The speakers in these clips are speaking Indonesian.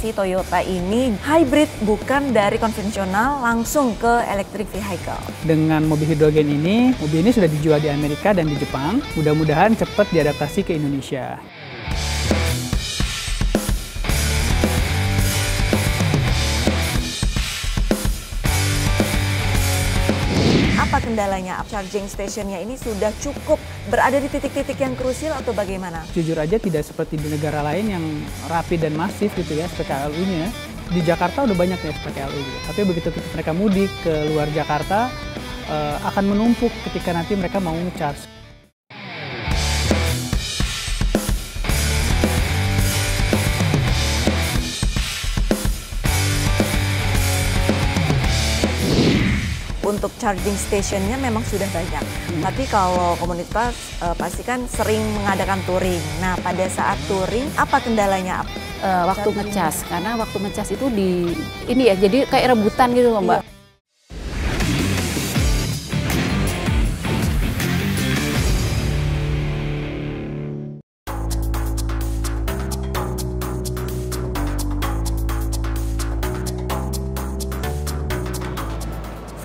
sih Toyota ini hybrid bukan dari konvensional langsung ke electric vehicle? Dengan mobil hidrogen ini, mobil ini sudah dijual di Amerika dan di Jepang. Mudah-mudahan cepat diadaptasi ke Indonesia. Apa kendalanya? Charging stationnya ini sudah cukup berada di titik-titik yang krusial atau bagaimana? Jujur aja tidak seperti di negara lain yang rapi dan masif gitu ya SPKLU-nya. Di Jakarta udah banyak ya SPKLU gitu. Tapi begitu mereka mudik ke luar Jakarta akan menumpuk ketika nanti mereka mau charge. Untuk charging stationnya memang sudah banyak, tapi kalau komunitas pasti kan sering mengadakan touring. Nah, pada saat touring apa kendalanya? Waktu ngecas, karena waktu ngecas itu ini ya, jadi kayak rebutan gitu loh Mbak. Iya.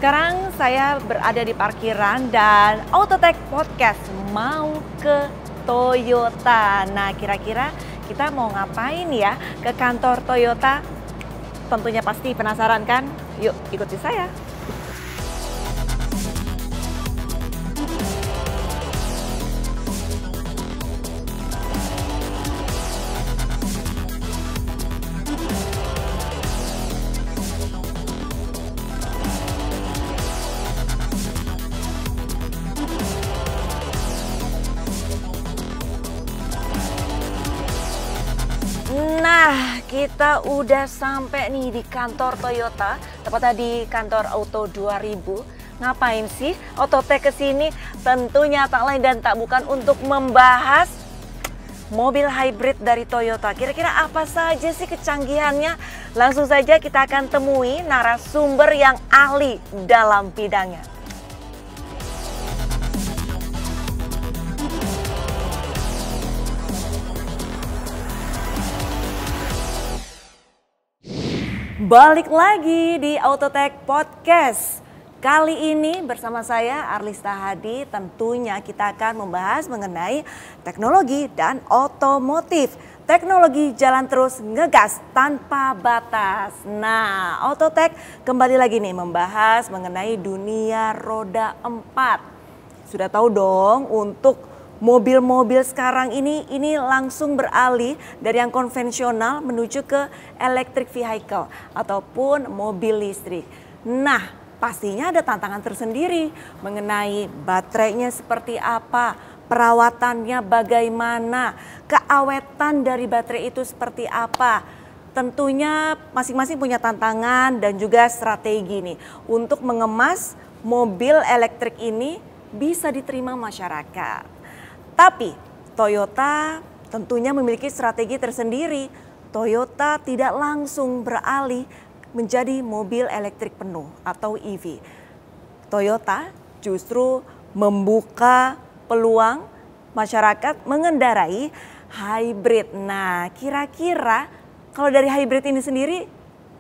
Sekarang saya berada di parkiran dan Autotech Podcast mau ke Toyota. Nah, kira-kira kita mau ngapain ya ke kantor Toyota? Tentunya pasti penasaran kan? Yuk, ikuti saya. Nah, kita udah sampai nih di kantor Toyota, tepatnya di kantor Auto 2000. Ngapain sih Autotech kesini? Tentunya tak lain dan tak bukan untuk membahas mobil hybrid dari Toyota. Kira-kira apa saja sih kecanggihannya? Langsung saja kita akan temui narasumber yang ahli dalam bidangnya. Balik lagi di Autotech Podcast. Kali ini bersama saya Arlista Hadi, tentunya kita akan membahas mengenai teknologi dan otomotif. Teknologi jalan terus, ngegas tanpa batas. Nah, Autotech kembali lagi nih membahas mengenai dunia roda 4. Sudah tahu dong, untuk mobil-mobil sekarang ini langsung beralih dari yang konvensional menuju ke electric vehicle ataupun mobil listrik. Nah, pastinya ada tantangan tersendiri mengenai baterainya seperti apa, perawatannya bagaimana, keawetan dari baterai itu seperti apa. Tentunya masing-masing punya tantangan dan juga strategi nih untuk mengemas mobil elektrik ini bisa diterima masyarakat. Tapi Toyota tentunya memiliki strategi tersendiri. Toyota tidak langsung beralih menjadi mobil elektrik penuh atau EV. Toyota justru membuka peluang masyarakat mengendarai hybrid. Nah, kira-kira kalau dari hybrid ini sendiri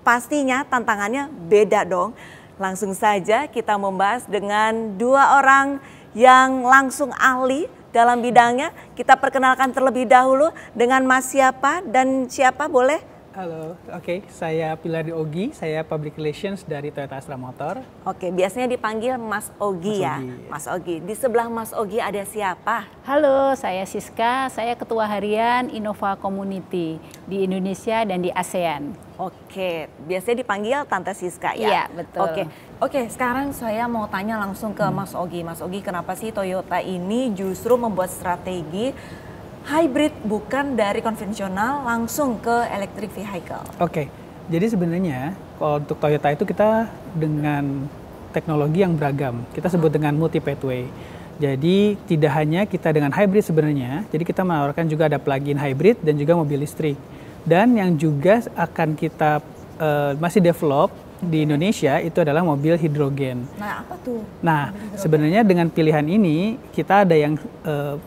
pastinya tantangannya beda dong. Langsung saja kita membahas dengan dua orang yang langsung ahli dalam bidangnya. Kita perkenalkan terlebih dahulu dengan Mas siapa dan siapa boleh? Halo, oke, saya Pilar Ogi, saya Public Relations dari Toyota Astra Motor. Oke, biasanya dipanggil Mas Ogi ya. Mas Ogi, di sebelah Mas Ogi ada siapa? Halo, saya Siska, saya Ketua Harian Innova Community di Indonesia dan di ASEAN. Oke, biasanya dipanggil Tante Siska ya? Iya, betul. Oke, sekarang saya mau tanya langsung ke Mas Ogi. Mas Ogi, kenapa sih Toyota ini justru membuat strategi hybrid bukan dari konvensional langsung ke electric vehicle? Oke, jadi sebenarnya kalau untuk Toyota itu kita dengan teknologi yang beragam. Kita sebut dengan multi pathway. Jadi tidak hanya kita dengan hybrid sebenarnya, jadi kita menawarkan juga ada plug-in hybrid dan juga mobil listrik. Dan yang juga akan kita masih develop di Indonesia itu adalah mobil hidrogen. Nah, apa tuh? Nah, sebenarnya dengan pilihan ini kita ada yang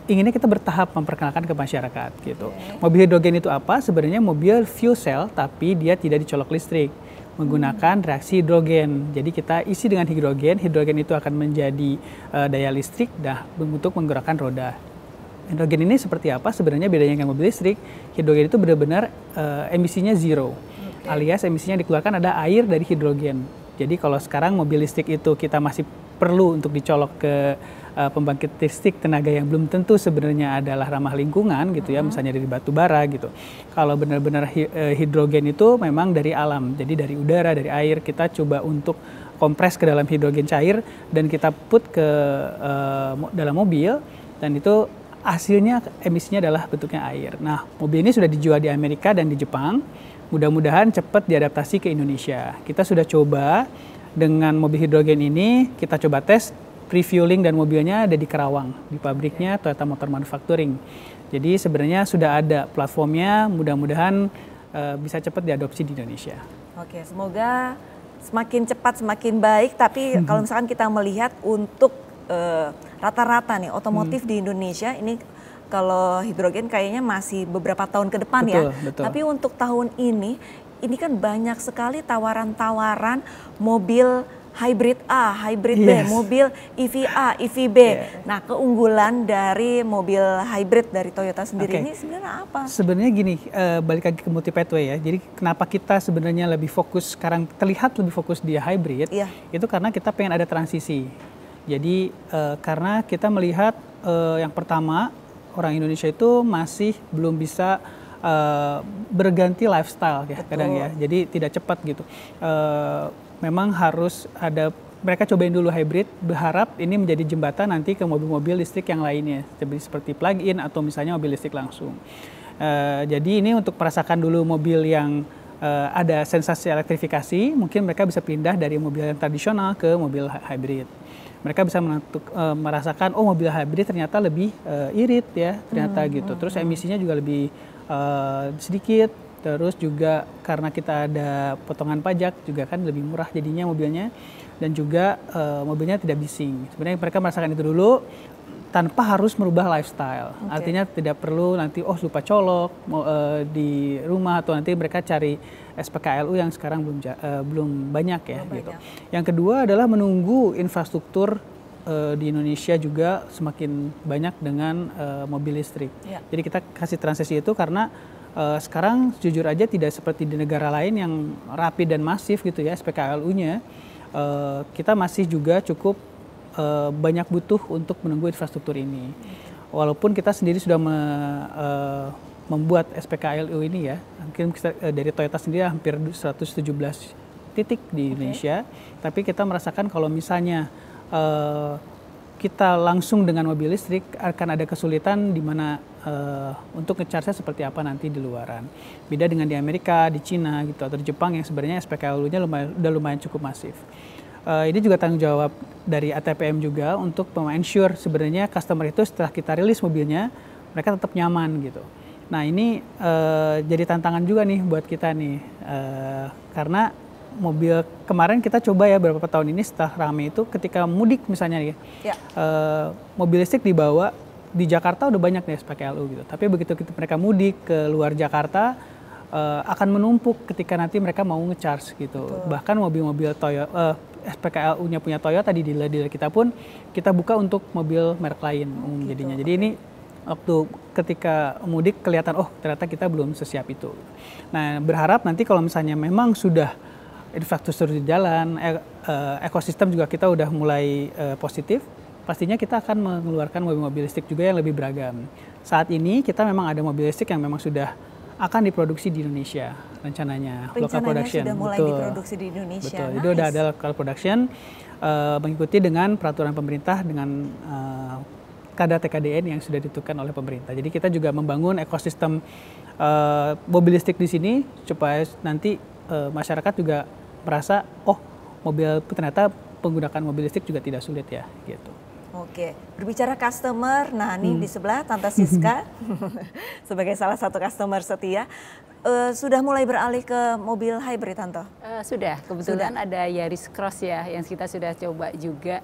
inginnya kita bertahap memperkenalkan ke masyarakat gitu. Mobil hidrogen itu apa? Sebenarnya mobil fuel cell tapi dia tidak dicolok listrik, menggunakan reaksi hidrogen. Jadi kita isi dengan hidrogen itu akan menjadi daya listrik untuk menggerakkan roda. Hidrogen ini seperti apa? Sebenarnya bedanya dengan mobil listrik, hidrogen itu benar-benar emisinya zero. Alias emisinya dikeluarkan ada air dari hidrogen. Jadi kalau sekarang mobil listrik itu kita masih perlu untuk dicolok ke pembangkit listrik tenaga yang belum tentu sebenarnya adalah ramah lingkungan gitu ya, misalnya dari batu bara gitu. Kalau benar-benar hidrogen itu memang dari alam, jadi dari udara, dari air, kita coba untuk kompres ke dalam hidrogen cair dan kita put ke dalam mobil, dan itu hasilnya emisinya adalah bentuknya air. Nah, mobil ini sudah dijual di Amerika dan di Jepang. Mudah-mudahan cepat diadaptasi ke Indonesia. Kita sudah coba dengan mobil hidrogen ini, kita coba tes pre-fueling dan mobilnya ada di Karawang, di pabriknya Toyota Motor Manufacturing. Jadi sebenarnya sudah ada platformnya, mudah-mudahan bisa cepat diadopsi di Indonesia. Oke, semoga semakin cepat semakin baik, tapi kalau misalkan kita melihat untuk rata-rata nih otomotif di Indonesia ini, kalau hidrogen kayaknya masih beberapa tahun ke depan ya. Betul. Tapi untuk tahun ini kan banyak sekali tawaran-tawaran mobil hybrid A, hybrid B, mobil EV A, EV B. Nah, keunggulan dari mobil hybrid dari Toyota sendiri ini sebenarnya apa? Sebenarnya gini, balik lagi ke multi pathway ya. Jadi kenapa kita sebenarnya lebih fokus sekarang, terlihat lebih fokus di hybrid, itu karena kita pengen ada transisi. Jadi karena kita melihat yang pertama, orang Indonesia itu masih belum bisa berganti lifestyle ya. Betul. Kadang ya, jadi tidak cepat gitu. Memang harus ada, mereka cobain dulu hybrid, berharap ini menjadi jembatan nanti ke mobil-mobil listrik yang lainnya, seperti plug-in atau misalnya mobil listrik langsung. Jadi ini untuk merasakan dulu mobil yang ada sensasi elektrifikasi, mungkin mereka bisa pindah dari mobil yang tradisional ke mobil hybrid. Mereka bisa merasakan, oh mobil hybrid ternyata lebih irit ya, ternyata gitu. Terus emisinya juga lebih sedikit, terus juga karena kita ada potongan pajak juga kan lebih murah jadinya mobilnya, dan juga mobilnya tidak bising. Sebenarnya mereka merasakan itu dulu tanpa harus merubah lifestyle. Artinya tidak perlu nanti lupa colok di rumah, atau nanti mereka cari SPKLU yang sekarang belum banyak ya gitu. Yang kedua adalah menunggu infrastruktur di Indonesia juga semakin banyak dengan mobil listrik. Jadi kita kasih transisi itu karena sekarang jujur aja tidak seperti di negara lain yang rapi dan masif gitu ya SPKLU-nya. Kita masih juga cukup banyak butuh untuk menunggu infrastruktur ini. Walaupun kita sendiri sudah membuat SPKLU ini ya, mungkin dari Toyota sendiri hampir 117 titik di Indonesia, tapi kita merasakan kalau misalnya kita langsung dengan mobil listrik akan ada kesulitan di mana untuk nge-charge-nya seperti apa nanti di luaran. Beda dengan di Amerika, di Cina gitu, atau di Jepang yang sebenarnya SPKLU-nya udah lumayan cukup masif. Ini juga tanggung jawab dari ATPM juga untuk ensure sebenarnya customer itu setelah kita rilis mobilnya, mereka tetap nyaman gitu. Nah ini jadi tantangan juga nih buat kita nih, karena mobil kemarin kita coba ya beberapa tahun ini setelah rame itu ketika mudik misalnya nih, mobil listrik dibawa di Jakarta udah banyak nih SPKLU gitu, tapi begitu mereka mudik ke luar Jakarta akan menumpuk ketika nanti mereka mau nge-charge gitu. Betul. Bahkan mobil-mobil Toyota SPKLU-nya punya Toyota di dealer kita pun kita buka untuk mobil merek lain jadinya. Jadi ini waktu ketika mudik kelihatan ternyata kita belum sesiap itu. Nah, berharap nanti kalau misalnya memang sudah infrastruktur di jalan, ekosistem juga kita udah mulai positif, pastinya kita akan mengeluarkan mobil-mobil listrik juga yang lebih beragam. Saat ini kita memang ada mobil listrik yang memang sudah akan diproduksi di Indonesia rencananya local production. Sudah mulai diproduksi di Indonesia. Betul. Jadi udah ada local production mengikuti dengan peraturan pemerintah dengan KADA TKDN yang sudah ditentukan oleh pemerintah. Jadi kita juga membangun ekosistem mobil listrik di sini supaya nanti masyarakat juga merasa mobil ternyata menggunakan mobil listrik juga tidak sulit ya gitu. Oke, berbicara customer, nah ini di sebelah Tante Siska sebagai salah satu customer setia, sudah mulai beralih ke mobil hybrid Tante? Sudah, kebetulan ada Yaris Cross ya yang kita sudah coba juga.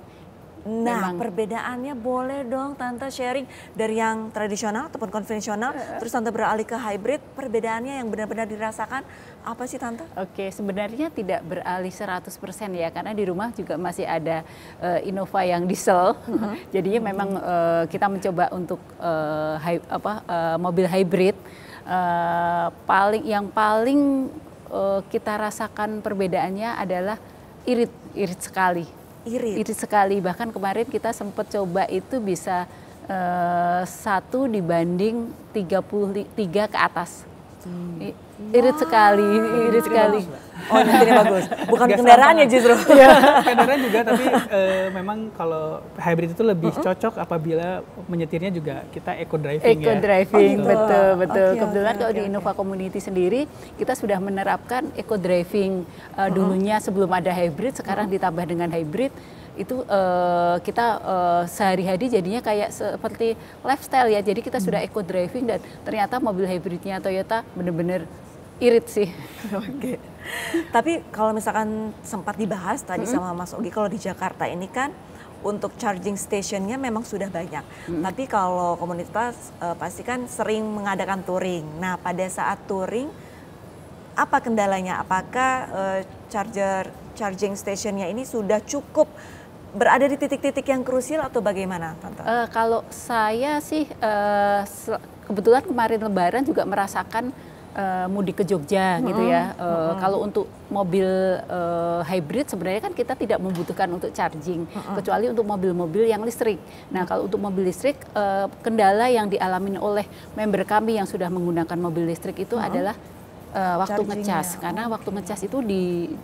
Nah, perbedaannya boleh dong Tante sharing dari yang tradisional ataupun konvensional, terus Tante beralih ke hybrid, perbedaannya yang benar-benar dirasakan apa sih Tante? Oke, sebenarnya tidak beralih 100% ya, karena di rumah juga masih ada Innova yang diesel. Jadinya memang kita mencoba untuk mobil hybrid. Yang paling kita rasakan perbedaannya adalah irit sekali. Irit sekali, bahkan kemarin kita sempat coba itu bisa 1 dibanding 33 ke atas. Irit sekali, irit sekali. Oh, nyetirnya bagus. Bukan kendaraannya justru. Kendaraan juga, tapi memang kalau hybrid itu lebih cocok apabila menyetirnya juga kita eco driving ya. Eco driving, betul. Okay, Kebetulan kalau di Innova Community sendiri kita sudah menerapkan eco driving dulunya sebelum ada hybrid, sekarang ditambah dengan hybrid. Itu kita sehari-hari jadinya kayak seperti lifestyle ya. Jadi kita sudah eco driving dan ternyata mobil hybridnya Toyota benar-benar irit sih. Oke. Tapi kalau misalkan sempat dibahas tadi sama Mas Ogi, kalau di Jakarta ini kan untuk charging stationnya memang sudah banyak. Tapi kalau komunitas pasti kan sering mengadakan touring. Nah, pada saat touring apa kendalanya? Apakah charging stationnya ini sudah cukup berada di titik-titik yang krusial atau bagaimana, Tante? Kalau saya sih kebetulan kemarin Lebaran juga merasakan mudik ke Jogja gitu ya. Kalau untuk mobil hybrid sebenarnya kan kita tidak membutuhkan untuk charging, kecuali untuk mobil-mobil yang listrik. Nah, kalau untuk mobil listrik, kendala yang dialami oleh member kami yang sudah menggunakan mobil listrik itu adalah waktu ngecas, karena waktu ngecas itu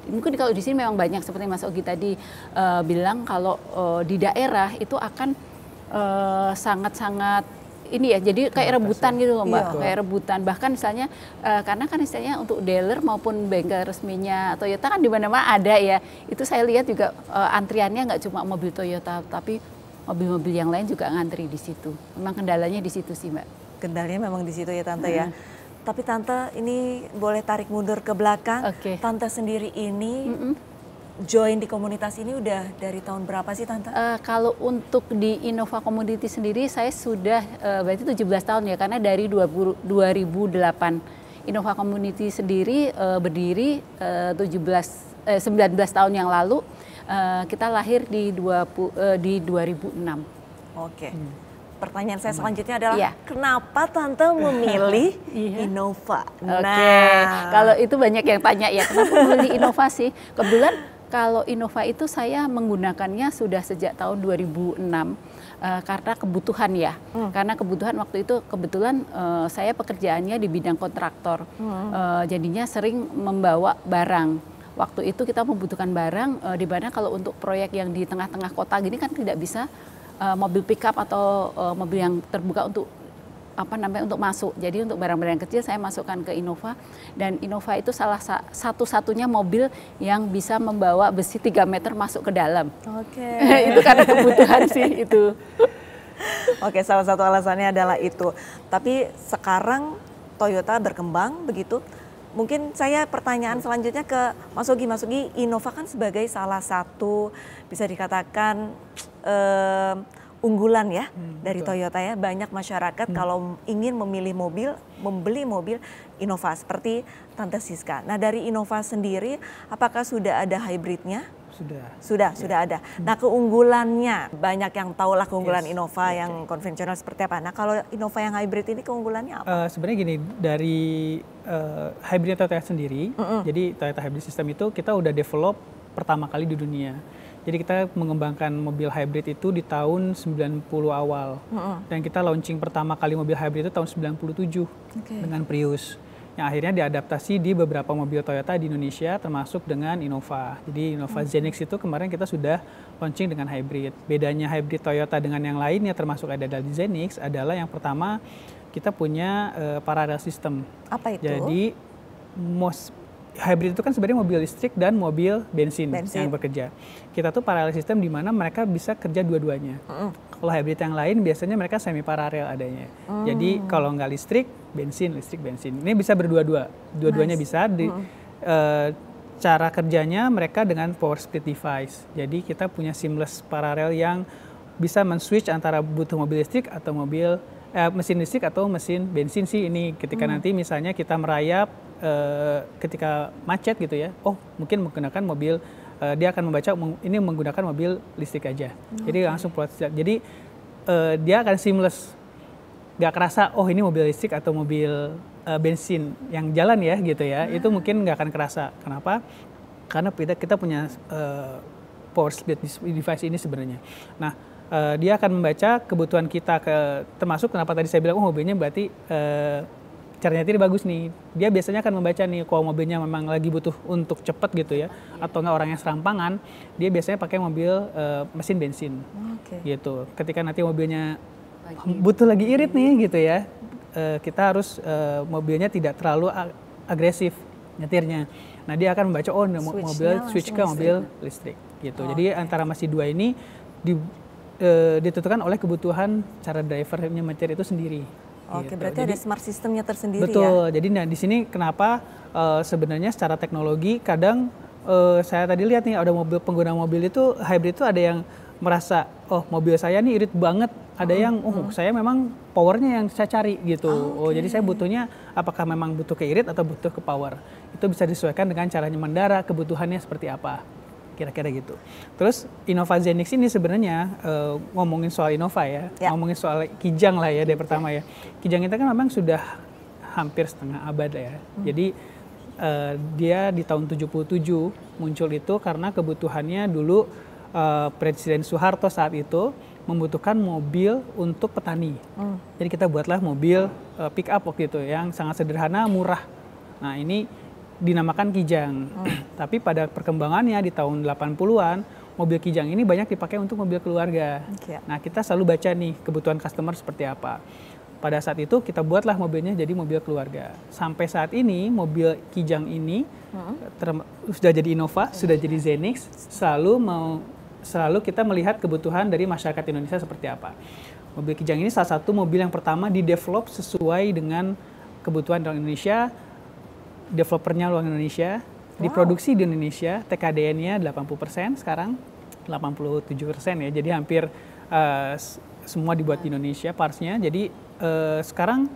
mungkin kalau di sini memang banyak seperti Mas Ogi tadi bilang, kalau di daerah itu akan sangat-sangat ini ya, jadi kayak rebutan gitu loh Mbak, kayak rebutan. Bahkan misalnya karena kan istilahnya untuk dealer maupun bengkel resminya Toyota kan di mana-mana ada ya. Itu saya lihat juga antriannya nggak cuma mobil Toyota, tapi mobil-mobil yang lain juga ngantri di situ. Memang kendalanya di situ sih Mbak. Kendalanya memang di situ ya Tante ya. Tapi Tante ini boleh tarik mundur ke belakang. Tante sendiri ini join di komunitas ini udah dari tahun berapa sih Tante? Kalau untuk di Innova Community sendiri saya sudah berarti 17 tahun ya, karena dari 2008. Innova Community sendiri berdiri 19 tahun yang lalu. Kita lahir di 2006. Oke. Pertanyaan saya selanjutnya adalah kenapa Tante memilih Innova? Oke, kalau itu banyak yang tanya ya, kenapa memilih Innova sih? Kebetulan kalau Innova itu saya menggunakannya sudah sejak tahun 2006 karena kebutuhan ya. Karena kebutuhan waktu itu kebetulan saya pekerjaannya di bidang kontraktor. Jadinya sering membawa barang. Waktu itu kita membutuhkan barang, di mana kalau untuk proyek yang di tengah-tengah kota gini kan tidak bisa mobil pickup atau mobil yang terbuka untuk untuk masuk. Jadi untuk barang-barang kecil saya masukkan ke Innova, dan Innova itu salah satu-satunya mobil yang bisa membawa besi 3 meter masuk ke dalam. Itu karena kebutuhan sih itu. Oke, salah satu alasannya adalah itu. Tapi sekarang Toyota berkembang begitu. Mungkin saya pertanyaan selanjutnya ke Mas Ogi. Mas Ogi, Innova kan sebagai salah satu bisa dikatakan unggulan ya dari Toyota ya. Banyak masyarakat kalau ingin memilih mobil, membeli mobil Innova seperti Tante Siska. Nah, dari Innova sendiri apakah sudah ada hybridnya? Sudah ada. Nah, keunggulannya banyak yang tahu lah keunggulan Innova yang konvensional seperti apa. Nah, kalau Innova yang hybrid ini keunggulannya apa? Sebenarnya gini, dari hybrid Toyota sendiri, jadi Toyota Hybrid System itu kita udah develop pertama kali di dunia. Jadi kita mengembangkan mobil hybrid itu di tahun 90 awal. Dan kita launching pertama kali mobil hybrid itu tahun 97 dengan Prius. Yang akhirnya diadaptasi di beberapa mobil Toyota di Indonesia termasuk dengan Innova. Jadi Innova Zenix itu kemarin kita sudah launching dengan hybrid. Bedanya hybrid Toyota dengan yang lainnya termasuk ada di Zenix adalah yang pertama kita punya parallel system. Apa itu? Jadi hybrid itu kan sebenarnya mobil listrik dan mobil bensin yang bekerja. Kita tuh paralel sistem di mana mereka bisa kerja dua-duanya. Kalau hybrid yang lain biasanya mereka semi paralel adanya. Jadi kalau nggak listrik, bensin. Ini bisa berdua-dua. Dua-duanya bisa. Cara kerjanya mereka dengan power split device. Jadi kita punya seamless paralel yang bisa men-switch antara butuh mobil listrik atau mesin listrik atau mesin bensin sih ini. Ketika nanti misalnya kita merayap ketika macet gitu ya, mungkin menggunakan mobil, dia akan membaca ini menggunakan mobil listrik aja. Jadi langsung jadi dia akan seamless, nggak kerasa ini mobil listrik atau mobil bensin yang jalan ya gitu ya. Itu mungkin nggak akan kerasa. Kenapa? Karena kita punya power split device ini sebenarnya. Nah, dia akan membaca kebutuhan kita, termasuk kenapa tadi saya bilang mobilnya berarti caranya ini bagus nih. Dia biasanya akan membaca nih kalau mobilnya memang lagi butuh untuk cepat gitu ya, atau nggak orangnya serampangan, dia biasanya pakai mobil mesin bensin gitu. Ketika nanti mobilnya butuh lagi irit nih gitu ya, kita harus mobilnya tidak terlalu agresif nyetirnya. Nah, dia akan membaca mobil switch ke mobil listrik gitu. Jadi antara masih dua ini ditentukan oleh kebutuhan cara drivernya nyetir itu sendiri. Oke, gitu. Berarti jadi, ada smart systemnya tersendiri. Betul. Jadi di sini kenapa sebenarnya secara teknologi kadang saya tadi lihat nih ada pengguna mobil itu hybrid itu ada yang merasa mobil saya nih irit banget. Ada yang saya memang powernya yang saya cari gitu. Jadi saya butuhnya apakah memang butuh ke irit atau butuh ke power. Itu bisa disesuaikan dengan caranya mendarat, kebutuhannya seperti apa. Kira-kira gitu. Terus Innova Zenix ini sebenarnya ngomongin soal Innova ya, ngomongin soal Kijang lah ya dari pertama ya. Kijang kita kan memang sudah hampir setengah abad ya. Jadi dia di tahun 77 muncul itu karena kebutuhannya dulu Presiden Soeharto saat itu membutuhkan mobil untuk petani. Jadi kita buatlah mobil pick up waktu itu yang sangat sederhana, murah. Nah, ini dinamakan Kijang. Tapi pada perkembangannya di tahun 80-an, mobil Kijang ini banyak dipakai untuk mobil keluarga. Nah, kita selalu baca nih kebutuhan customer seperti apa. Pada saat itu kita buatlah mobilnya jadi mobil keluarga. Sampai saat ini mobil Kijang ini sudah jadi Innova, sudah jadi Zenix, selalu kita melihat kebutuhan dari masyarakat Indonesia seperti apa. Mobil Kijang ini salah satu mobil yang pertama didevelop sesuai dengan kebutuhan orang Indonesia. Developernya luar Indonesia, diproduksi di Indonesia, TKDN-nya 80% sekarang, 87% ya, jadi hampir semua dibuat di Indonesia parts-nya. Jadi sekarang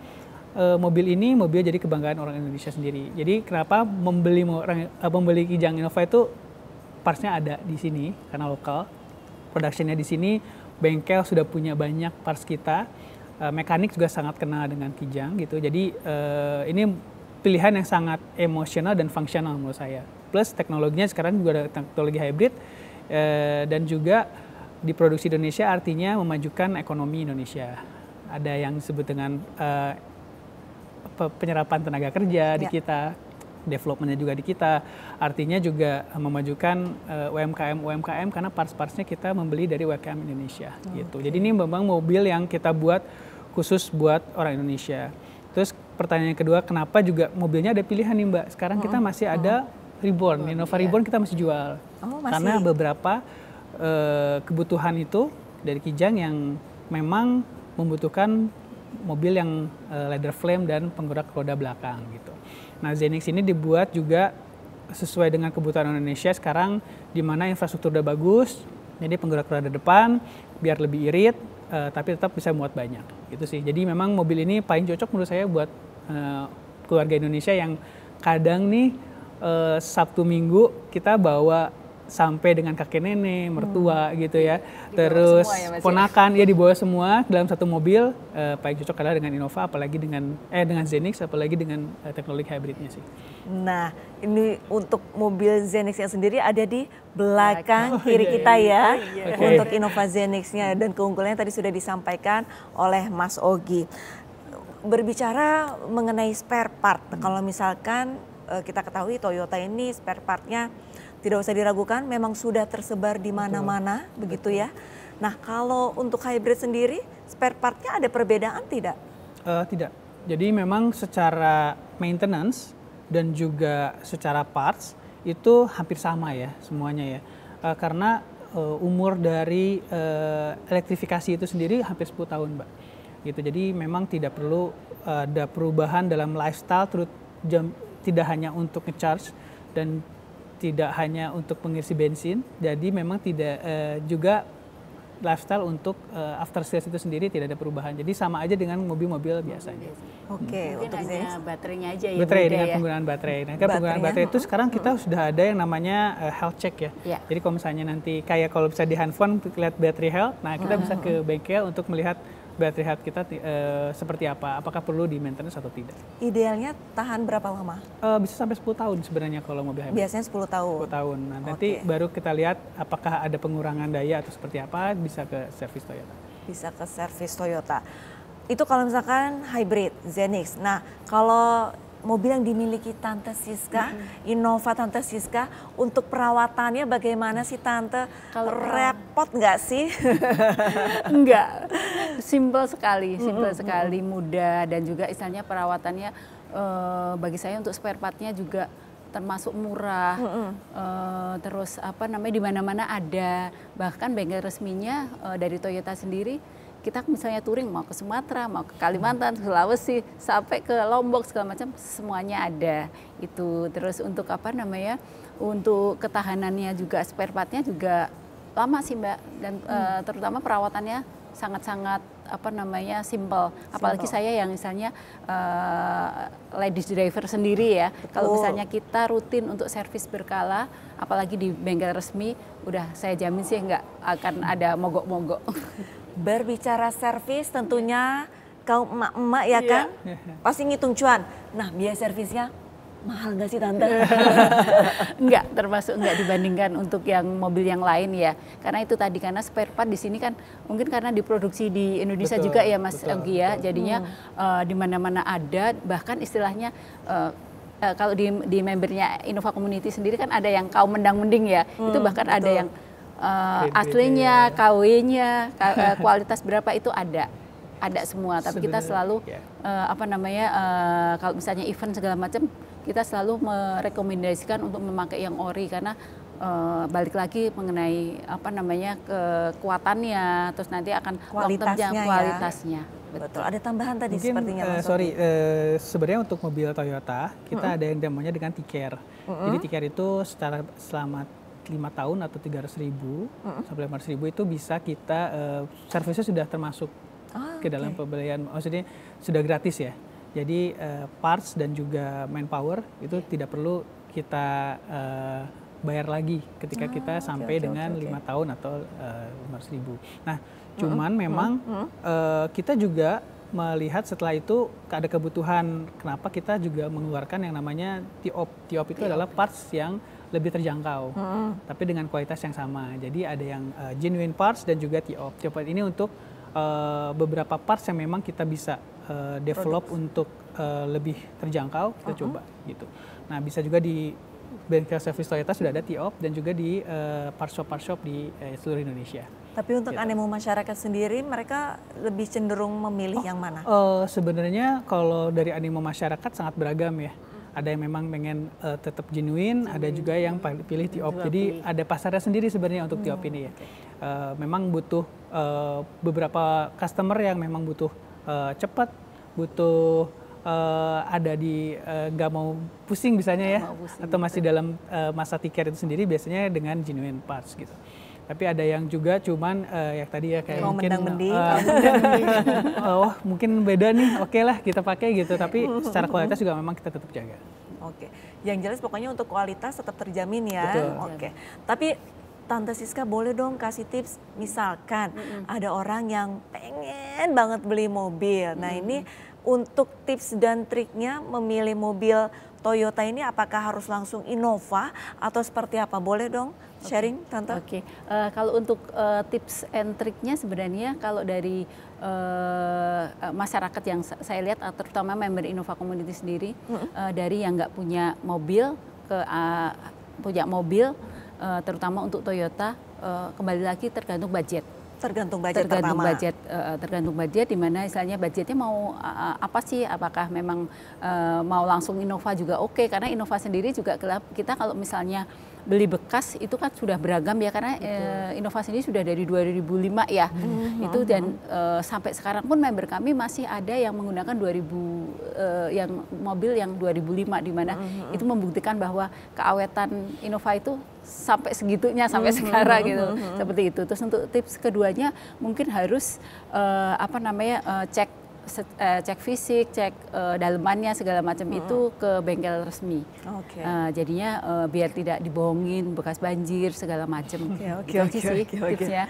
mobil jadi kebanggaan orang Indonesia sendiri. Jadi kenapa membeli Kijang Innova itu parts-nya ada di sini karena lokal, production-nya di sini, bengkel sudah punya banyak parts kita, mekanik juga sangat kenal dengan Kijang gitu. Jadi ini pilihan yang sangat emosional dan fungsional menurut saya. Plus teknologinya sekarang juga ada teknologi hybrid dan juga diproduksi di Indonesia artinya memajukan ekonomi Indonesia. Ada yang disebut dengan penyerapan tenaga kerja di kita, developmentnya juga di kita. Artinya juga memajukan UMKM karena parts-partsnya kita membeli dari UMKM Indonesia gitu. Jadi ini memang mobil yang kita buat khusus buat orang Indonesia. Terus pertanyaan kedua, kenapa juga mobilnya ada pilihan nih Mbak? Sekarang kita masih ada Reborn, Innova Reborn kita masih jual. Karena beberapa kebutuhan itu dari Kijang yang memang membutuhkan mobil yang leather frame dan penggerak roda belakang gitu. Nah, Zenix ini dibuat juga sesuai dengan kebutuhan Indonesia sekarang, di mana infrastruktur udah bagus, jadi penggerak roda depan biar lebih irit, tapi tetap bisa muat banyak. Gitu sih. Jadi memang mobil ini paling cocok menurut saya buat keluarga Indonesia yang kadang nih Sabtu Minggu kita bawa sampai dengan kakek nenek, mertua gitu ya. Terus ponakan ya dibawa semua dalam satu mobil, paling cocok adalah dengan Innova, apalagi dengan Zenix, apalagi dengan teknologi hybridnya sih. Nah, ini untuk mobil Zenix-nya sendiri ada di belakang kiri kita ya, untuk Innova Zenix-nya, dan keunggulannya tadi sudah disampaikan oleh Mas Ogi. Berbicara mengenai spare part, kalau misalkan kita ketahui Toyota ini spare part-nya tidak usah diragukan, memang sudah tersebar di mana-mana, begitu ya. Nah, kalau untuk hybrid sendiri, spare part-nya ada perbedaan tidak? Tidak. Jadi memang secara maintenance, dan juga secara parts itu hampir sama ya semuanya ya. Karena umur dari elektrifikasi itu sendiri hampir 10 tahun, Mbak. Gitu. Jadi memang tidak perlu ada perubahan dalam lifestyle, tidak hanya untuk ngecharge dan tidak hanya untuk pengisi bensin. Jadi memang tidak juga lifestyle untuk after sales itu sendiri tidak ada perubahan. Jadi sama aja dengan mobil-mobil biasanya. Oke, Mungkin untuk hanya baterainya aja ya. Baterai beda dengan ya. penggunaan baterai. Nah, kan penggunaan baterai itu sekarang kita sudah ada yang namanya health check ya. Ya. Jadi kalau misalnya nanti kayak kalau bisa di handphone lihat battery health, nah kita bisa ke bengkel untuk melihat battery health kita seperti apa, apakah perlu di maintenance atau tidak. Idealnya tahan berapa lama? Bisa sampai 10 tahun sebenarnya kalau mobil hybrid. Biasanya 10 tahun. 10 tahun. Nah, nanti baru kita lihat apakah ada pengurangan daya atau seperti apa, bisa ke servis Toyota. Bisa ke servis Toyota. Itu kalau misalkan hybrid, Zenix. Nah, kalau mobil yang dimiliki Tante Siska, Innova Tante Siska, untuk perawatannya bagaimana sih Tante? Kalau repot nggak sih? Enggak, simple sekali, mudah, dan juga istilahnya perawatannya bagi saya untuk spare partnya juga termasuk murah. Terus apa namanya, di mana-mana ada, bahkan bengkel resminya dari Toyota sendiri. Kita misalnya touring mau ke Sumatera, mau ke Kalimantan, Sulawesi, sampai ke Lombok segala macam, semuanya ada itu. Terus untuk apa namanya, untuk ketahanannya juga, spare partnya juga lama sih Mbak, dan terutama perawatannya sangat-sangat apa namanya simple. Apalagi saya yang misalnya ladies driver sendiri ya. Kalau misalnya kita rutin untuk servis berkala, apalagi di bengkel resmi, udah saya jamin sih nggak akan ada mogok-mogok. Berbicara servis tentunya kaum emak-emak ya kan, pasti ngitung cuan. Nah, biaya servisnya mahal nggak sih Tante? Enggak, termasuk enggak dibandingkan untuk yang mobil yang lain ya. Karena itu tadi, karena spare part di sini kan mungkin karena diproduksi di Indonesia juga ya Mas Anggi ya. Jadinya di mana-mana ada, bahkan istilahnya kalau di membernya Innova Community sendiri kan ada yang kaum mendang-mending ya. Itu bahkan ada yang aslinya, KW-nya, kualitas berapa itu ada semua. Tapi kita selalu apa namanya, kalau misalnya event segala macam, kita selalu merekomendasikan untuk memakai yang ori, karena balik lagi mengenai apa namanya kekuatannya, terus nanti akan kualitasnya. Betul. Ada tambahan tadi mungkin, sepertinya Mas sebenarnya untuk mobil Toyota kita ada yang namanya dengan T-Care. Jadi T-Care itu selama 5 tahun atau 300.000 sampai 500.000 itu bisa kita servisnya sudah termasuk ke dalam pembelian, maksudnya sudah gratis ya. Jadi parts dan juga manpower itu tidak perlu kita bayar lagi ketika kita sampai dengan 5 tahun atau 500.000. Nah, cuman memang kita juga melihat setelah itu ada kebutuhan, kenapa kita juga mengeluarkan yang namanya T-op. T-op itu adalah parts yang lebih terjangkau, tapi dengan kualitas yang sama. Jadi ada yang genuine parts dan juga T-op. T-op ini untuk beberapa parts yang memang kita bisa develop untuk lebih terjangkau, kita coba gitu. Nah, bisa juga di bengkel service Toyota sudah ada T-op dan juga di parts shop di seluruh Indonesia. Tapi untuk animo masyarakat sendiri, mereka lebih cenderung memilih yang mana? Sebenarnya kalau dari animo masyarakat sangat beragam ya. Ada yang memang pengen tetap genuine, ada juga yang pilih T-op. Jadi ada pasarnya sendiri sebenarnya untuk T-op ini ya. Memang butuh beberapa customer yang memang butuh cepat, butuh ada di nggak mau pusing misalnya ya, atau masih dalam masa T-Care itu sendiri, biasanya dengan genuine parts gitu. Tapi ada yang juga cuman yang tadi ya kayak mungkin mungkin beda nih, oke lah kita pakai gitu. Tapi secara kualitas juga memang kita tetap jaga. Oke, yang jelas pokoknya untuk kualitas tetap terjamin ya. Oke, tapi Tante Siska boleh dong kasih tips, misalkan ada orang yang pengen banget beli mobil. Nah ini untuk tips dan triknya memilih mobil Toyota ini, apakah harus langsung Innova atau seperti apa? Boleh dong sharing Tante? Oke. Kalau untuk tips and triknya sebenarnya kalau dari masyarakat yang saya lihat, terutama member Innova Community sendiri, dari yang nggak punya mobil ke punya mobil, terutama untuk Toyota, kembali lagi tergantung budget. tergantung budget pertama. Tergantung budget di mana misalnya budgetnya mau apa sih? Apakah memang mau langsung Innova juga oke, karena Innova sendiri juga kita kalau misalnya beli bekas itu kan sudah beragam ya, karena Innova sendiri sudah dari 2005 ya. Itu dan sampai sekarang pun member kami masih ada yang menggunakan 2000 yang mobil yang 2005, di mana itu membuktikan bahwa keawetan Innova itu sampai segitunya sampai sekarang gitu. Seperti itu. Terus untuk tips keduanya mungkin harus cek fisik, cek dalemannya segala macam itu ke bengkel resmi. Jadinya biar tidak dibohongin bekas banjir segala macam. Oke. Tipsnya.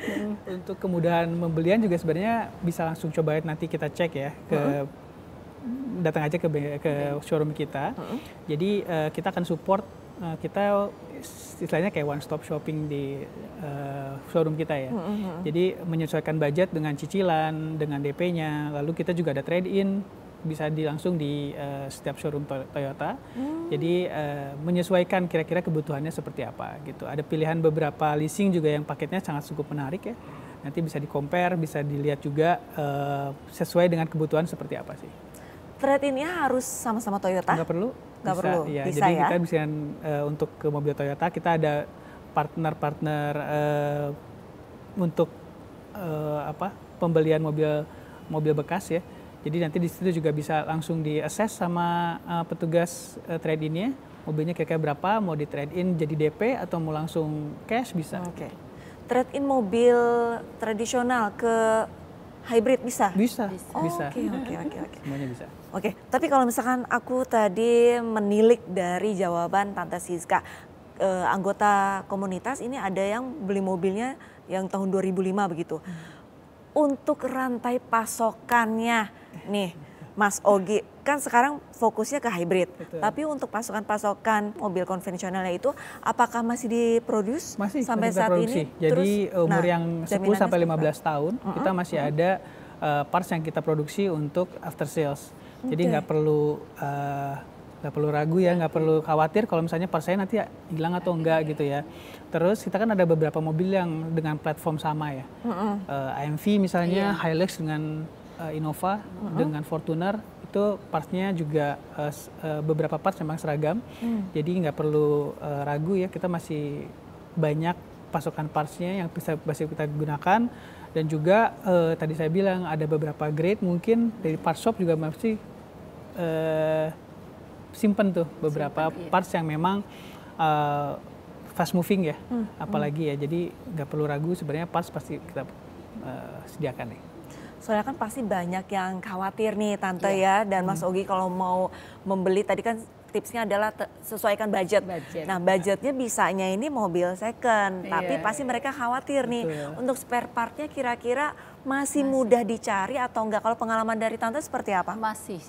Untuk kemudahan pembelian juga sebenarnya bisa langsung coba nanti kita cek ya datang aja ke showroom kita. Jadi kita akan support kita istilahnya kayak one stop shopping di showroom kita ya. Jadi menyesuaikan budget dengan cicilan, dengan DP-nya. Lalu kita juga ada trade-in, bisa langsung di setiap showroom Toyota. Jadi menyesuaikan kira-kira kebutuhannya seperti apa gitu. Ada pilihan beberapa leasing juga yang paketnya sangat cukup menarik ya. Nanti bisa di-compare, bisa dilihat juga sesuai dengan kebutuhan seperti apa sih. Trade-in-nya harus sama-sama Toyota? Nggak perlu. Nggak perlu, ya. bisa Jadi ya? kita bisa untuk ke mobil Toyota, kita ada partner-partner untuk pembelian mobil bekas ya. Jadi nanti di situ juga bisa langsung di-assess sama petugas trade-in-nya, mobilnya kira-kira berapa, mau di trade-in jadi DP atau mau langsung cash bisa. Trade-in mobil tradisional ke hybrid bisa? Bisa. Oke. Semuanya bisa. Oke, tapi kalau misalkan aku tadi menilik dari jawaban Tante Siska, anggota komunitas ini ada yang beli mobilnya yang tahun 2005 begitu. Untuk rantai pasokannya nih, Mas Ogi, kan sekarang fokusnya ke hybrid. Betul. Tapi untuk pasokan mobil konvensionalnya itu, apakah masih diproduksi sampai saat ini? Jadi umur yang 10 sampai 15 tahun, kita masih ada parts yang kita produksi untuk after sales. Jadi nggak perlu ragu ya, nggak perlu khawatir kalau misalnya parts saya nanti hilang atau enggak gitu ya. Terus kita kan ada beberapa mobil yang dengan platform sama ya. AMV misalnya, Hilux dengan Innova, dengan Fortuner, itu partsnya juga beberapa parts memang seragam. Jadi nggak perlu ragu ya, kita masih banyak pasokan partsnya yang bisa kita gunakan. Dan juga tadi saya bilang ada beberapa grade mungkin dari part shop juga masih simpen tuh beberapa parts yang memang fast moving ya, apalagi ya. Jadi nggak perlu ragu, sebenarnya parts pasti kita sediakan nih. Soalnya kan pasti banyak yang khawatir nih Tante ya, dan Mas Ogi kalau mau membeli tadi kan tipsnya adalah sesuaikan budget. Nah budgetnya bisanya ini mobil second, tapi pasti mereka khawatir nih untuk spare partnya kira-kira masih mudah dicari atau enggak? Kalau pengalaman dari Tante seperti apa? Masih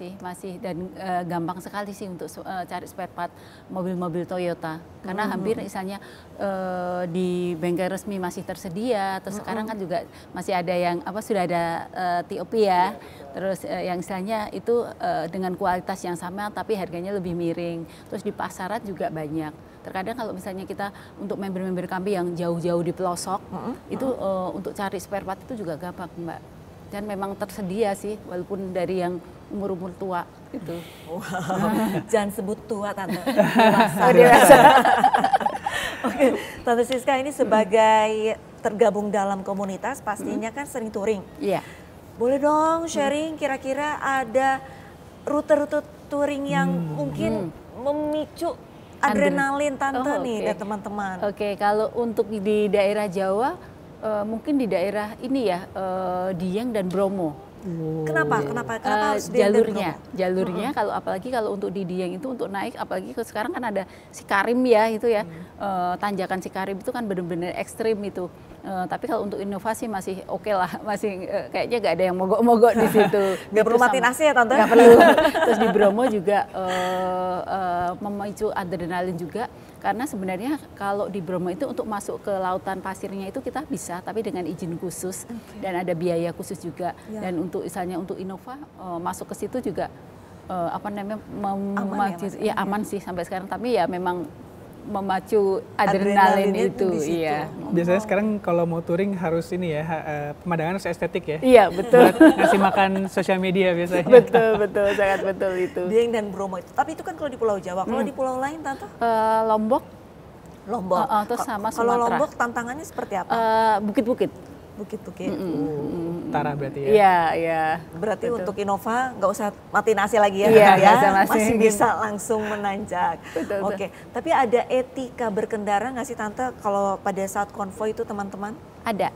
dan gampang sekali sih untuk cari spare part mobil-mobil Toyota, karena hampir misalnya di bengkel resmi masih tersedia, terus sekarang kan juga masih ada yang sudah ada TOP ya, terus yang istilahnya itu dengan kualitas yang sama tapi harganya lebih miring, terus di pasaran juga banyak. Terkadang kalau misalnya kita untuk member-member kami yang jauh-jauh di pelosok, itu untuk cari spare part itu juga gampang Mbak. Dan memang tersedia sih, walaupun dari yang umur-umur tua gitu. Jangan sebut tua Tante, dewasa. Oke, Tante Siska ini sebagai tergabung dalam komunitas pastinya kan sering touring. Iya. Boleh dong sharing kira-kira ada rute-rute touring yang mungkin memicu adrenalin Tante nih dan teman-teman. Oke, kalau untuk di daerah Jawa, mungkin di daerah ini ya, Dieng dan Bromo. Kenapa harus Dieng dan Bromo? Jalurnya kalau apalagi kalau untuk di Dieng itu untuk naik, apalagi sekarang kan ada Sikarim ya itu ya, tanjakan Sikarim itu kan benar-benar ekstrim itu. Tapi kalau untuk inovasi masih oke lah, masih kayaknya nggak ada yang mogok-mogok di situ. Nggak perlu matiin AC ya Tante? Nggak perlu. Terus di Bromo juga memicu adrenalin juga, karena sebenarnya kalau di Bromo itu untuk masuk ke lautan pasirnya itu kita bisa, tapi dengan izin khusus dan ada biaya khusus juga. Dan untuk misalnya untuk Innova masuk ke situ juga aman ya sih sampai sekarang. Tapi ya memang memacu adrenalin itu. Iya. Biasanya sekarang kalau mau touring harus ini ya, pemandangan harus estetik ya. Iya, betul. Buat ngasih makan sosial media biasanya. Betul, sangat betul itu. Dieng dan Bromo itu. Tapi itu kan kalau di Pulau Jawa. Kalau di pulau lain, Tante? Lombok. Terus sama kalau Sumatera. Lombok tantangannya seperti apa? Bukit-bukit. Bukit-bukit. Utara berarti ya. Iya. Berarti untuk Innova nggak usah mati nasi lagi ya, Iya, ya? nggak usah Masih bisa langsung menanjak. Betul. Oke, tapi ada etika berkendara nggak sih Tante kalau pada saat konvoi itu teman-teman? Ada.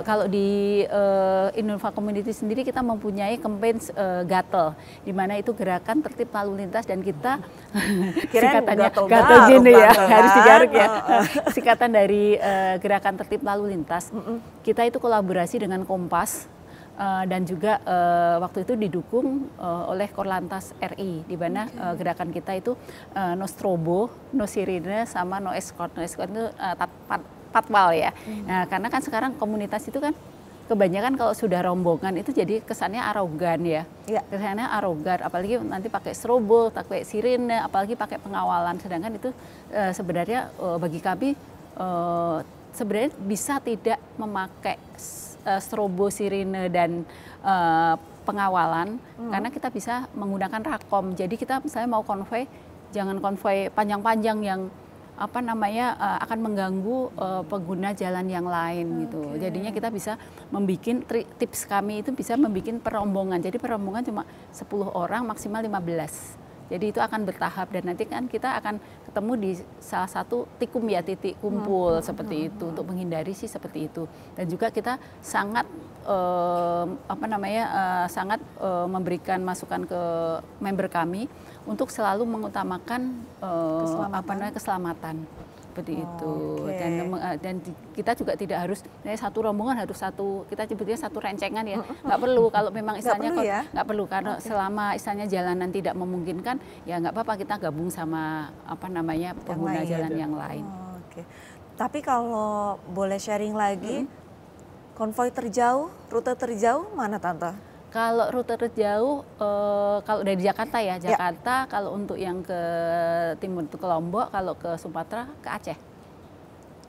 Kalau di Innova Community sendiri kita mempunyai campaign gatel, di mana itu gerakan tertib lalu lintas dan kita singkatannya gatel gini ya, harus digaruk ya. Singkatan dari gerakan tertib lalu lintas. Kita itu kolaborasi dengan Kompas. Dan juga waktu itu didukung oleh Korlantas RI, di mana gerakan kita itu no strobo, no sirine, sama no escort. No escort itu patwal ya. Nah, karena kan sekarang komunitas itu kan kebanyakan kalau sudah rombongan itu jadi kesannya arogan ya. Kesannya arogan, apalagi nanti pakai strobo, pakai sirine, apalagi pakai pengawalan. Sedangkan itu sebenarnya bagi kami sebenarnya bisa tidak memakai strobo, sirine dan pengawalan karena kita bisa menggunakan rakom. Jadi kita misalnya mau konvoi, jangan konvoi panjang-panjang yang akan mengganggu pengguna jalan yang lain gitu. Jadinya kita bisa membuat tips kami itu bisa membuat perombongan. Jadi perombongan cuma 10 orang maksimal 15. Jadi itu akan bertahap dan nanti kan kita akan ketemu di salah satu titik kumpul seperti itu untuk menghindari sih seperti itu. Dan juga kita sangat memberikan masukan ke member kami untuk selalu mengutamakan keselamatan seperti itu. Dan kita juga tidak harus satu rombongan harus kita sebutnya satu rencengan ya, nggak perlu. Kalau memang istilahnya nggak perlu karena selama istilahnya jalanan tidak memungkinkan ya nggak apa-apa, kita gabung sama pengguna jalan yang lain. Tapi kalau boleh sharing lagi, konvoi terjauh, rute terjauh mana Tante? Kalau rute terjauh, kalau dari Jakarta ya, Jakarta. Kalau untuk yang ke timur itu ke Lombok, kalau ke Sumatera ke Aceh.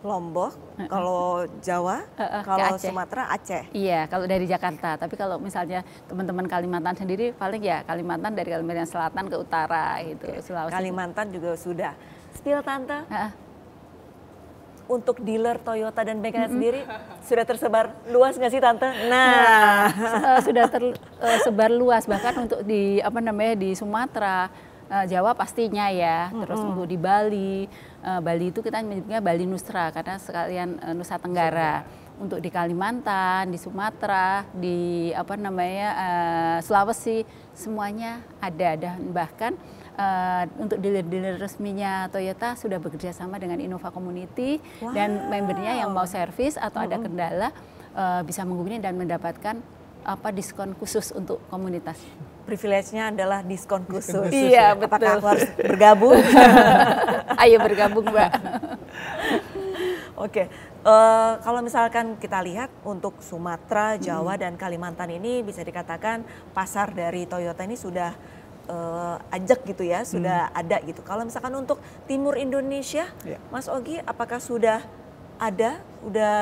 Lombok, kalau Jawa, kalau Aceh. Sumatera Aceh. Iya, kalau dari Jakarta. Tapi kalau misalnya teman-teman Kalimantan sendiri, paling ya Kalimantan dari Kalimantan Selatan ke utara gitu, Sulawesi. Kalimantan juga sudah. Spill Tante. Untuk dealer Toyota dan bengkel sendiri sudah tersebar luas nggak sih Tante? Nah, sudah tersebar luas, bahkan untuk di di Sumatera, Jawa pastinya ya. Terus untuk di Bali, Bali itu kita menyebutnya Bali Nusra karena sekalian Nusa Tenggara. Untuk di Kalimantan, di Sumatera, di Sulawesi, semuanya ada. Dan bahkan untuk dealer-dealer resminya Toyota sudah bekerja sama dengan Innova Community dan membernya yang mau servis atau ada kendala bisa menghubungi dan mendapatkan diskon khusus untuk komunitas. Privilege-nya adalah diskon khusus. Iya, betul. Apakah aku harus bergabung? Ayo bergabung, Mbak. Oke. Kalau misalkan kita lihat untuk Sumatera, Jawa, dan Kalimantan ini bisa dikatakan pasar dari Toyota ini sudah ajak gitu ya, sudah ada gitu. Kalau misalkan untuk Timur Indonesia, Mas Ogi, apakah sudah ada, udah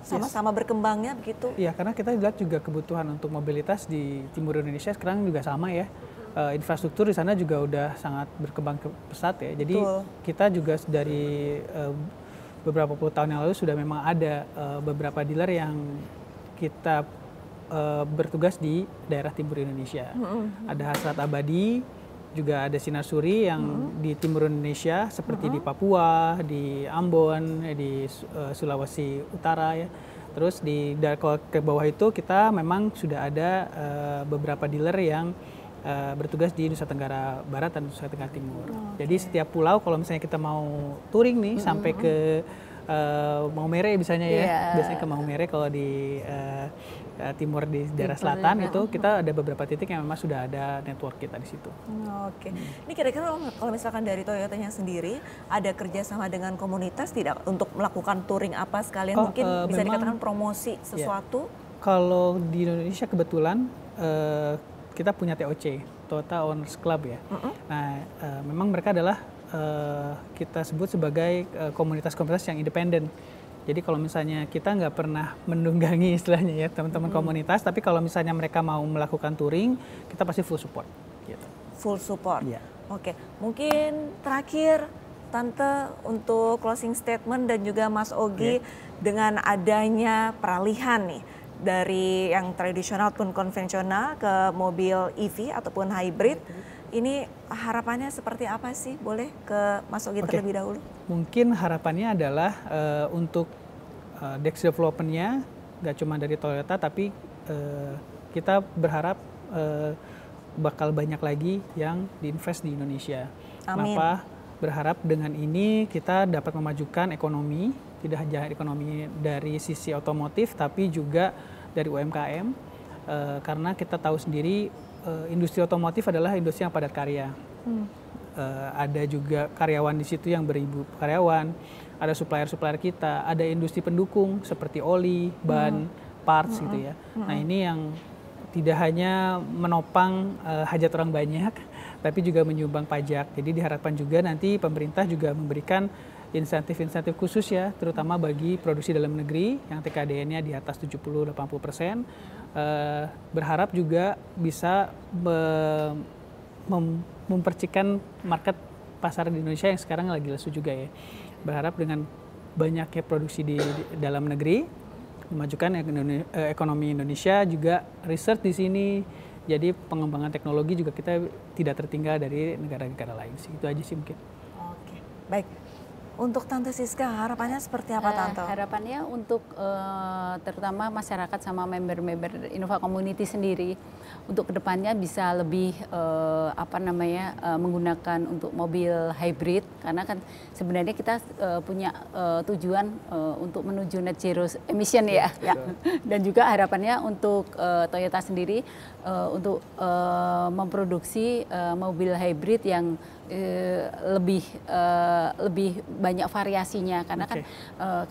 sama-sama berkembangnya begitu? Iya, karena kita lihat juga kebutuhan untuk mobilitas di Timur Indonesia sekarang juga sama ya. Infrastruktur di sana juga udah sangat berkembang pesat ya. Jadi kita juga dari beberapa puluh tahun yang lalu sudah memang ada beberapa dealer yang kita bertugas di daerah timur Indonesia. Ada Hasrat Abadi, juga ada Sinar Suri yang di timur Indonesia seperti di Papua, di Ambon, di Sulawesi Utara ya. Terus kalau ke bawah itu kita memang sudah ada beberapa dealer yang bertugas di Nusa Tenggara Barat dan Nusa Tenggara Timur. Jadi setiap pulau kalau misalnya kita mau touring nih sampai ke Maumere misalnya ya, biasanya ke Maumere kalau di timur di daerah selatan itu kita ada beberapa titik yang memang sudah ada network kita di situ. Ini kira-kira kalau misalkan dari Toyotanya sendiri ada kerjasama dengan komunitas tidak untuk melakukan touring apa sekalian mungkin bisa dikatakan promosi sesuatu? Kalau di Indonesia kebetulan kita punya TOC, Toyota Owners Club ya. Nah memang mereka adalah kita sebut sebagai komunitas-komunitas yang independen. Jadi kalau misalnya kita nggak pernah menunggangi istilahnya ya teman-teman komunitas, tapi kalau misalnya mereka mau melakukan touring, kita pasti full support. Gitu. Full support. Iya. Oke, mungkin terakhir Tante untuk closing statement dan juga Mas Ogi dengan adanya peralihan nih dari yang tradisional pun konvensional ke mobil EV ataupun hybrid. Ini harapannya seperti apa sih? Boleh ke Mas Ogi terlebih dahulu? Mungkin harapannya adalah untuk next development-nya nggak cuma dari Toyota, tapi kita berharap bakal banyak lagi yang diinvest di Indonesia. Amin. Kenapa? Berharap dengan ini kita dapat memajukan ekonomi, tidak hanya ekonomi dari sisi otomotif, tapi juga dari UMKM, karena kita tahu sendiri industri otomotif adalah industri yang padat karya. Ada juga karyawan di situ yang beribu karyawan, ada supplier-supplier kita, ada industri pendukung seperti oli, ban, parts gitu ya. Nah ini yang tidak hanya menopang hajat orang banyak, tapi juga menyumbang pajak. Jadi diharapkan juga nanti pemerintah juga memberikan insentif-insentif khusus ya, terutama bagi produksi dalam negeri yang TKDN-nya di atas 70-80%. Berharap juga bisa mempercikan market pasar di Indonesia yang sekarang lagi lesu juga ya. Berharap dengan banyaknya produksi di dalam negeri, memajukan ekonomi Indonesia, juga research di sini. Jadi pengembangan teknologi juga kita tidak tertinggal dari negara-negara lain sih. Itu aja sih mungkin. Oke, baik. Untuk Tante Siska, harapannya seperti apa Tante? Harapannya untuk terutama masyarakat sama member-member Innova Community sendiri, untuk kedepannya bisa lebih menggunakan untuk mobil hybrid, karena kan sebenarnya kita punya tujuan untuk menuju net zero emission ya. Dan juga harapannya untuk Toyota sendiri untuk memproduksi mobil hybrid yang lebih banyak variasinya, karena kan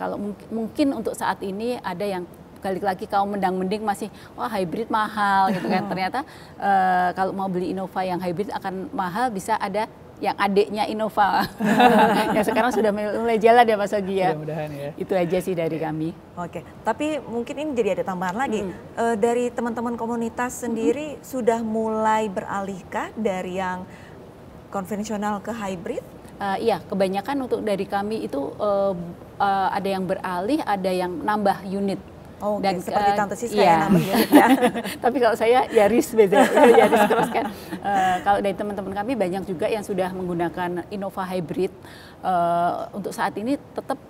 kalau mungkin untuk saat ini ada yang balik lagi kaum mendang-mending masih wah hybrid mahal gitu kan. Ternyata kalau mau beli Innova yang hybrid akan mahal, bisa ada yang adiknya Innova yang sekarang sudah mulai jalan ya Mas Ogi ya. Mudah-mudahan ya. Itu aja sih dari kami. Oke, tapi mungkin ini jadi ada tambahan lagi. Dari teman-teman komunitas sendiri sudah mulai beralihkah dari yang konvensional ke hybrid? Iya, kebanyakan untuk dari kami itu ada yang beralih, ada yang nambah unit. Oh, dan seperti Tante Siska yang nambah unit ya. Tapi kalau saya Yaris beda, Yaris terus kan. Kalau dari teman-teman kami banyak juga yang sudah menggunakan Innova hybrid. Untuk saat ini tetap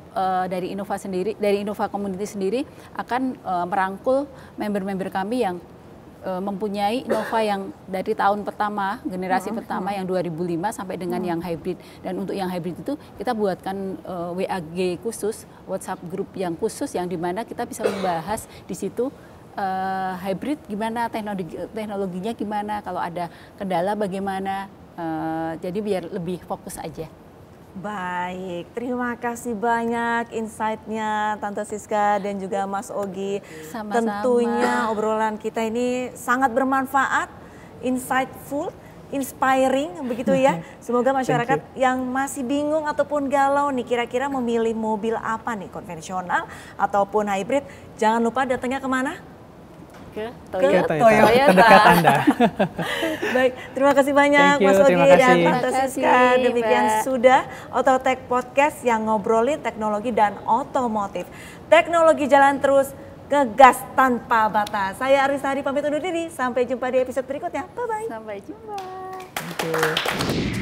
dari Innova sendiri, dari Innova Community sendiri akan merangkul member-member kami yang mempunyai Innova yang dari tahun pertama, generasi pertama yang 2005 sampai dengan yang hybrid. Dan untuk yang hybrid itu kita buatkan WAG khusus, WhatsApp group yang khusus, yang dimana kita bisa membahas di situ hybrid gimana, teknologinya gimana, kalau ada kendala bagaimana, jadi biar lebih fokus aja. Baik, terima kasih banyak insight-nya Tante Siska dan juga Mas Ogi. Sama-sama. Tentunya obrolan kita ini sangat bermanfaat, insightful, inspiring begitu ya. Semoga masyarakat yang masih bingung ataupun galau nih kira-kira memilih mobil apa nih, konvensional ataupun hybrid, jangan lupa datangnya kemana? Ke Toyota. Terdekat Anda. Baik, terima kasih banyak Mas Ogi dan Tante Siska. Demikian sudah Autotech Podcast yang ngobrolin teknologi dan otomotif. Teknologi jalan terus, ngegas tanpa batas. Saya Arista Hadi pamit undur diri. Sampai jumpa di episode berikutnya. Bye-bye. Sampai jumpa. Thank you.